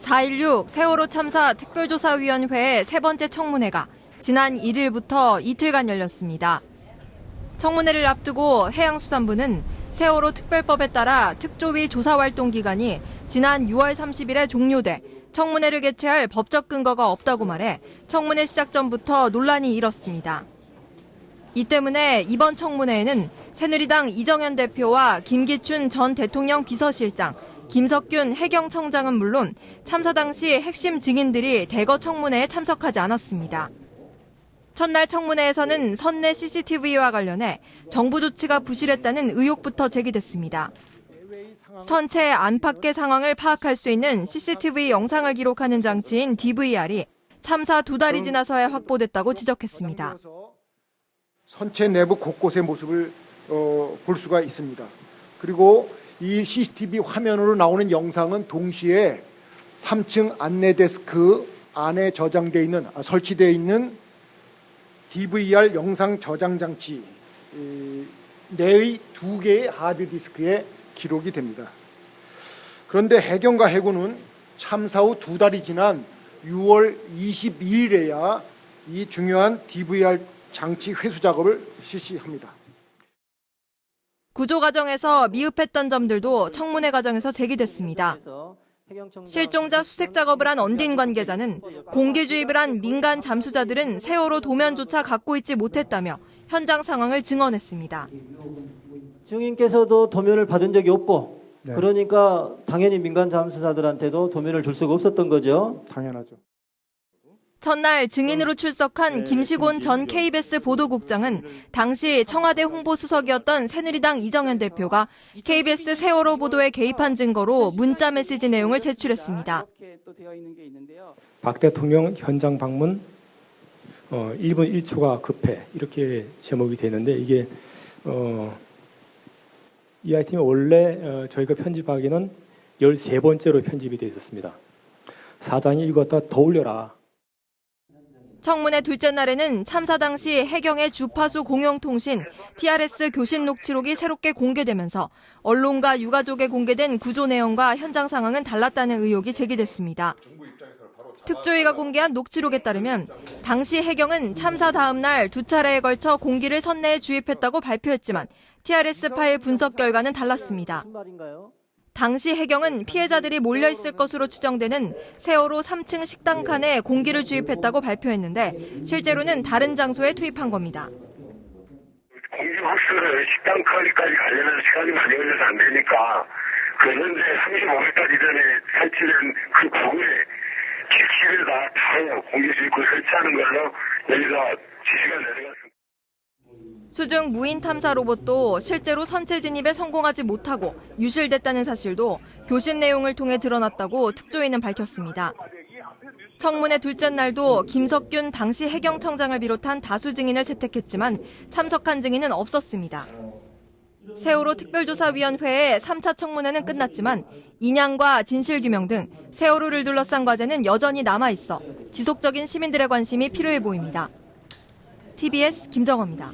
4.16 세월호 참사 특별조사위원회의 세 번째 청문회가 지난 1일부터 이틀간 열렸습니다. 청문회를 앞두고 해양수산부는 세월호 특별법에 따라 특조위 조사활동 기간이 지난 6월 30일에 종료돼 청문회를 개최할 법적 근거가 없다고 말해 청문회 시작 전부터 논란이 일었습니다. 이 때문에 이번 청문회에는 새누리당 이정현 대표와 김기춘 전 대통령 비서실장, 김석균 해경청장은 물론 참사 당시 핵심 증인들이 대거 청문회에 참석하지 않았습니다. 첫날 청문회에서는 선내 CCTV와 관련해 정부 조치가 부실했다는 의혹부터 제기됐습니다. 선체 안팎의 상황을 파악할 수 있는 CCTV 영상을 기록하는 장치인 DVR이 참사 2달이 지나서야 확보됐다고 지적했습니다. 선체 내부 곳곳의 모습을 볼 수가 있습니다. 그리고 이 CCTV 화면으로 나오는 영상은 동시에 3층 안내 데스크 안에 설치되어 있는 DVR 영상 저장 장치 내의 2개의 하드디스크에 기록이 됩니다. 그런데 해경과 해군은 참사 후 2달이 지난 6월 22일에야 이 중요한 DVR 장치 회수 작업을 실시합니다. 구조 과정에서 미흡했던 점들도 청문회 과정에서 제기됐습니다. 실종자 수색 작업을 한 언딘 관계자는 공기 주입을 한 민간 잠수자들은 세월호 도면조차 갖고 있지 못했다며 현장 상황을 증언했습니다. 증인께서도 도면을 받은 적이 없고 그러니까 당연히 민간 잠수사들한테도 도면을 줄 수가 없었던 거죠. 당연하죠. 첫날 증인으로 출석한 김시곤 전 KBS 보도국장은 당시 청와대 홍보수석이었던 새누리당 이정현 대표가 KBS 세월호 보도에 개입한 증거로 문자 메시지 내용을 제출했습니다. 박 대통령 현장 방문 1분 1초가 급해 이렇게 제목이 되는데 이게 이 아이템이 원래 저희가 편집하기는 13번째로 편집이 되어 있었습니다. 사장이 이거 갖다 더 올려라. 청문회 둘째 날에는 참사 당시 해경의 주파수 공영통신 TRS 교신 녹취록이 새롭게 공개되면서 언론과 유가족에 공개된 구조 내용과 현장 상황은 달랐다는 의혹이 제기됐습니다. 특조위가 공개한 녹취록에 따르면 당시 해경은 참사 다음 날 2차례에 걸쳐 공기를 선내에 주입했다고 발표했지만 TRS 파일 분석 결과는 달랐습니다. 당시 해경은 피해자들이 몰려있을 것으로 추정되는 세월호 3층 식당 칸에 공기를 주입했다고 발표했는데 실제로는 다른 장소에 투입한 겁니다. 공기 흡수를 식당 칸까지 가려면 시간이 많이 걸려서 안 되니까 그런데 35m까지 전에 설치된 그 부분에 기기에다 바로 공기 주입구를 설치하는 걸로 여기서 지시가 내려갔습니다. 수중 무인 탐사 로봇도 실제로 선체 진입에 성공하지 못하고 유실됐다는 사실도 교신 내용을 통해 드러났다고 특조위는 밝혔습니다. 청문회 둘째 날도 김석균 당시 해경청장을 비롯한 다수 증인을 채택했지만 참석한 증인은 없었습니다. 세월호 특별조사위원회의 3차 청문회는 끝났지만 인양과 진실규명 등 세월호를 둘러싼 과제는 여전히 남아있어 지속적인 시민들의 관심이 필요해 보입니다. TBS 김정호입니다.